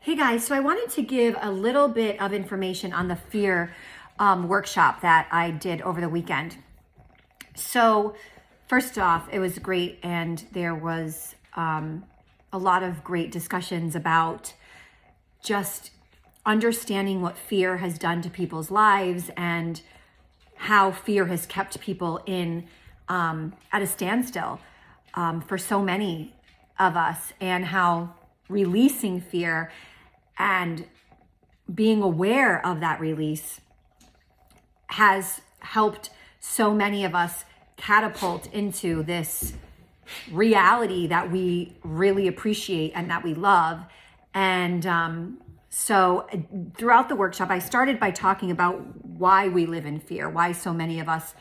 Hey guys, so I wanted to give a little bit of information on the fear workshop that I did over the weekend. So first off, it was great, and there was a lot of great discussions about just understanding what fear has done to people's lives and how fear has kept people in at a standstill for so many of us, and how releasing fear and being aware of that release has helped so many of us catapult into this reality that we really appreciate and that we love. And so throughout the workshop, I started by talking about why we live in fear, why so many of us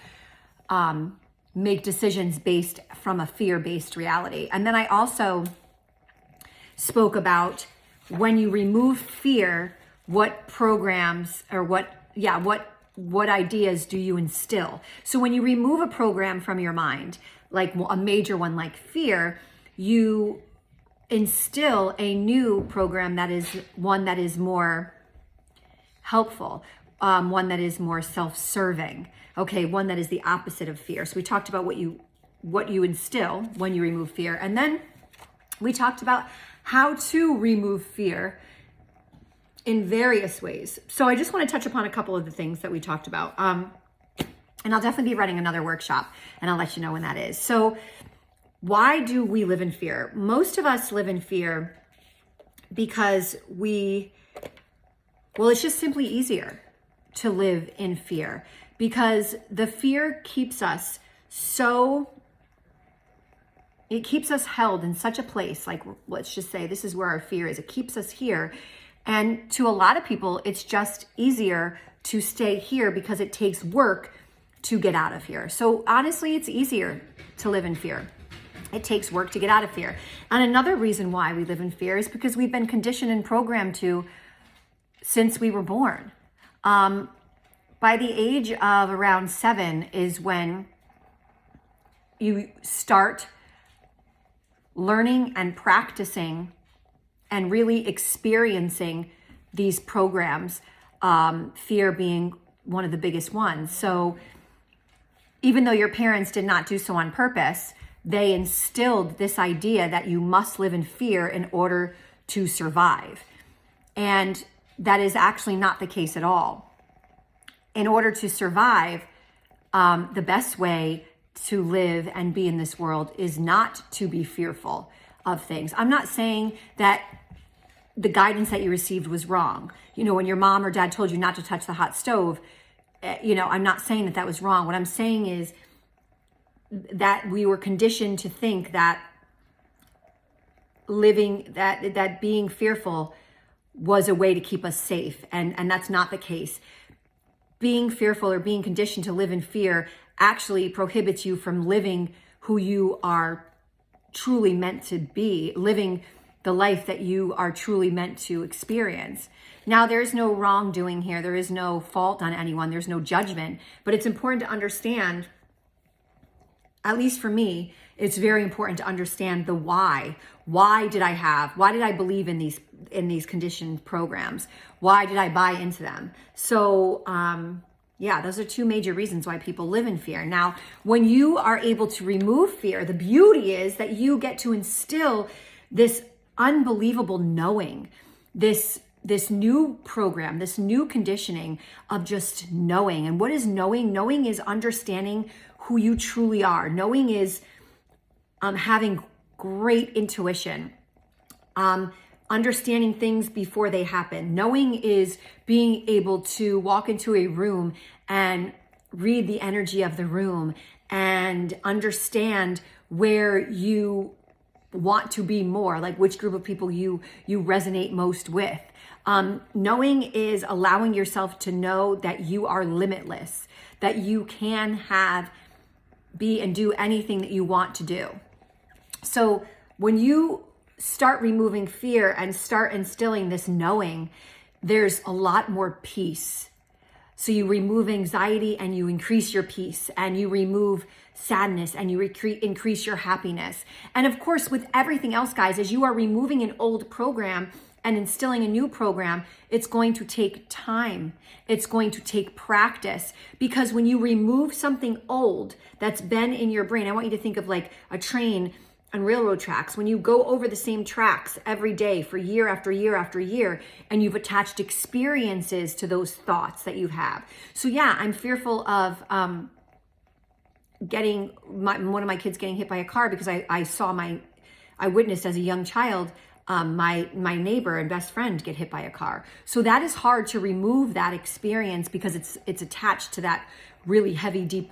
make decisions based from a fear-based reality. And then I also spoke about when you remove fear, what programs or what ideas do you instill? So when you remove a program from your mind, like a major one like fear, you instill a new program that is one that is more helpful, one that is more self-serving, okay, one that is the opposite of fear. So we talked about what you instill when you remove fear, and then we talked about how to remove fear in various ways. So I just want to touch upon a couple of the things that we talked about. And I'll definitely be running another workshop, and I'll let you know when that is. So why do we live in fear? Most of us live in fear because it's just simply easier to live in fear, because the fear keeps us it keeps us held in such a place. Like, let's just say this is where our fear is. It keeps us here. And to a lot of people, it's just easier to stay here because it takes work to get out of here. So honestly, it's easier to live in fear. It takes work to get out of fear. And another reason why we live in fear is because we've been conditioned and programmed to since we were born. By the age of around 7 is when you start learning and practicing and really experiencing these programs, fear being one of the biggest ones. So even though your parents did not do so on purpose, they instilled this idea that you must live in fear in order to survive. And that is actually not the case at all. In order to survive, the best way to live and be in this world is not to be fearful of things. I'm not saying that the guidance that you received was wrong. You know, when your mom or dad told you not to touch the hot stove, I'm not saying that was wrong. What I'm saying is that we were conditioned to think that that being fearful was a way to keep us safe. And that's not the case. Being fearful or being conditioned to live in fear actually prohibits you from living who you are truly meant to be, living the life that you are truly meant to experience. Now, there's no wrongdoing here. There is no fault on anyone. There's no judgment. But it's important to understand, at least for me, it's very important to understand the why. Why did I believe in these conditioned programs? Why did I buy into them? So, those are two major reasons why people live in fear. Now, when you are able to remove fear, the beauty is that you get to instill this unbelievable knowing, this new program, this new conditioning of just knowing. And what is knowing? Knowing is understanding who you truly are. Knowing is having great intuition, understanding things before they happen. Knowing is being able to walk into a room and read the energy of the room and understand where you want to be more, like which group of people you resonate most with. Knowing is allowing yourself to know that you are limitless, that you can be and do anything that you want to do. So when you start removing fear and start instilling this knowing, there's a lot more peace. So you remove anxiety and you increase your peace, and you remove sadness and you increase your happiness. And of course, with everything else, guys, as you are removing an old program and instilling a new program, it's going to take time. It's going to take practice, because when you remove something old that's been in your brain, I want you to think of like a train on railroad tracks. When you go over the same tracks every day for year after year after year, and you've attached experiences to those thoughts that you have. So yeah, I'm fearful of one of my kids getting hit by a car, because I witnessed as a young child my neighbor and best friend get hit by a car. So that is hard to remove that experience, because it's attached to that really heavy, deep,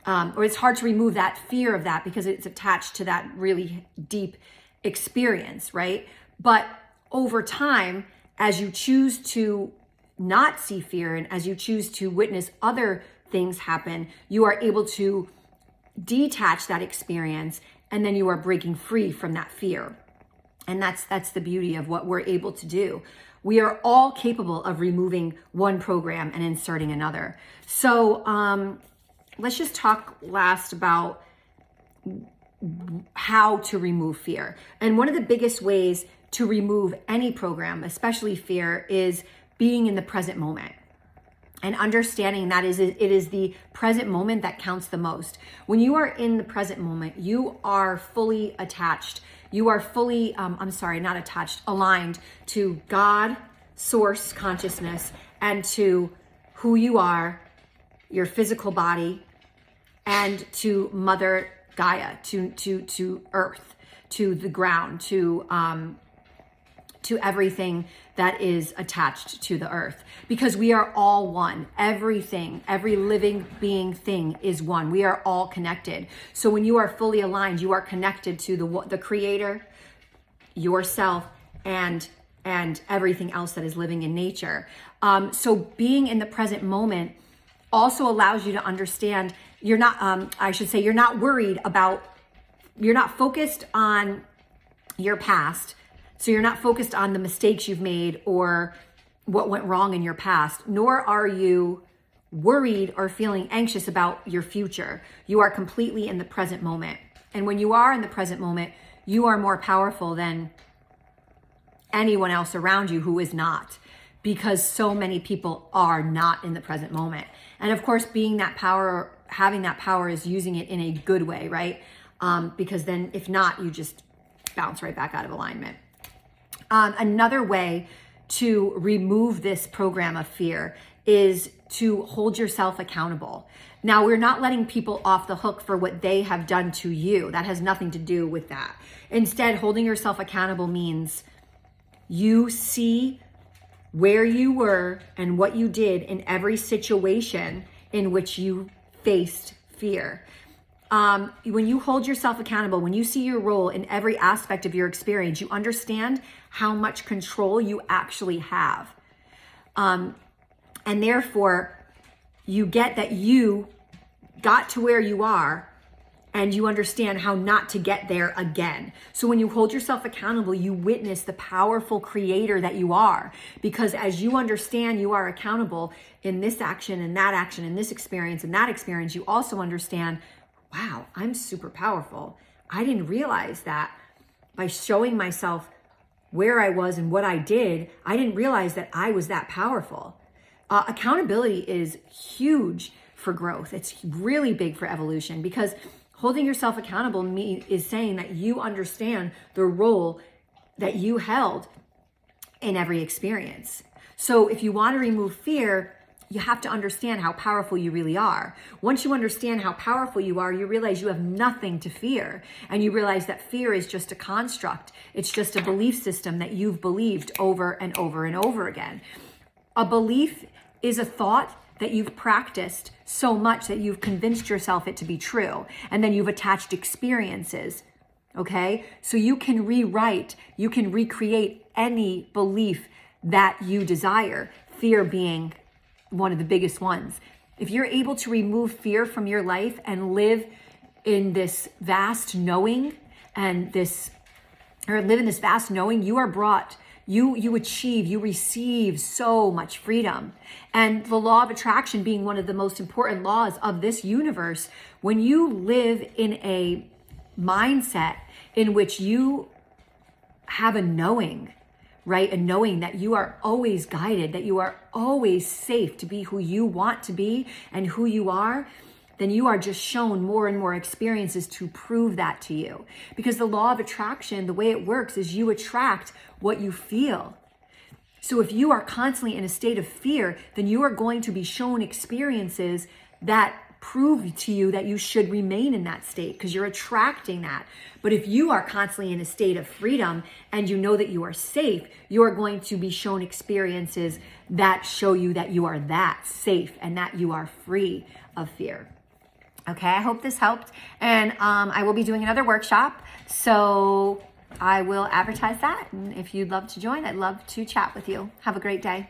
or it's hard to remove that fear of that because it's attached to that really deep experience, right? But over time, as you choose to not see fear, and as you choose to witness other things happen, you are able to detach that experience, and then you are breaking free from that fear. And that's the beauty of what we're able to do. We are all capable of removing one program and inserting another. So let's just talk last about how to remove fear. And one of the biggest ways to remove any program, especially fear, is being in the present moment. And understanding that it is the present moment that counts the most. When you are in the present moment, you are fully attached. You are fully, not attached, aligned to God, source consciousness, and to who you are, your physical body, and to Mother Gaia, to Earth, to the ground, to everything that is attached to the earth, because we are all one. Everything, every living being thing is one. We are all connected. So when you are fully aligned, you are connected to the creator, yourself, and everything else that is living in nature. So being in the present moment also allows you to understand you're not, you're not worried about, you're not focused on your past. So you're not focused on the mistakes you've made or what went wrong in your past, nor are you worried or feeling anxious about your future. You are completely in the present moment. And when you are in the present moment, you are more powerful than anyone else around you who is not, because so many people are not in the present moment. And of course, being that power, having that power, is using it in a good way, right? Because then if not, you just bounce right back out of alignment. Another way to remove this program of fear is to hold yourself accountable. Now, we're not letting people off the hook for what they have done to you. That has nothing to do with that. Instead, holding yourself accountable means you see where you were and what you did in every situation in which you faced fear. When you hold yourself accountable, when you see your role in every aspect of your experience, you understand how much control you actually have. And therefore, you get that you got to where you are, and you understand how not to get there again. So when you hold yourself accountable, you witness the powerful creator that you are. Because as you understand you are accountable in this action and that action, in this experience and that experience, you also understand, wow, I'm super powerful. I didn't realize that by showing myself where I was and what I did, I didn't realize that I was that powerful. Accountability is huge for growth. It's really big for evolution, because holding yourself accountable is saying that you understand the role that you held in every experience. So if you want to remove fear, you have to understand how powerful you really are. Once you understand how powerful you are, you realize you have nothing to fear. And you realize that fear is just a construct. It's just a belief system that you've believed over and over and over again. A belief is a thought that you've practiced so much that you've convinced yourself it to be true. And then you've attached experiences. Okay? So you can rewrite, you can recreate any belief that you desire. Fear being one of the biggest ones. If you're able to remove fear from your life and live in this vast knowing you are brought, you achieve, you receive so much freedom. And the law of attraction being one of the most important laws of this universe, when you live in a mindset in which you have a knowing, right? And knowing that you are always guided, that you are always safe to be who you want to be and who you are, then you are just shown more and more experiences to prove that to you. Because the law of attraction, the way it works is you attract what you feel. So if you are constantly in a state of fear, then you are going to be shown experiences that prove to you that you should remain in that state because you're attracting that. But if you are constantly in a state of freedom and you know that you are safe, you are going to be shown experiences that show you that you are that safe and that you are free of fear. Okay, I hope this helped. And I will be doing another workshop. So I will advertise that. And if you'd love to join, I'd love to chat with you. Have a great day.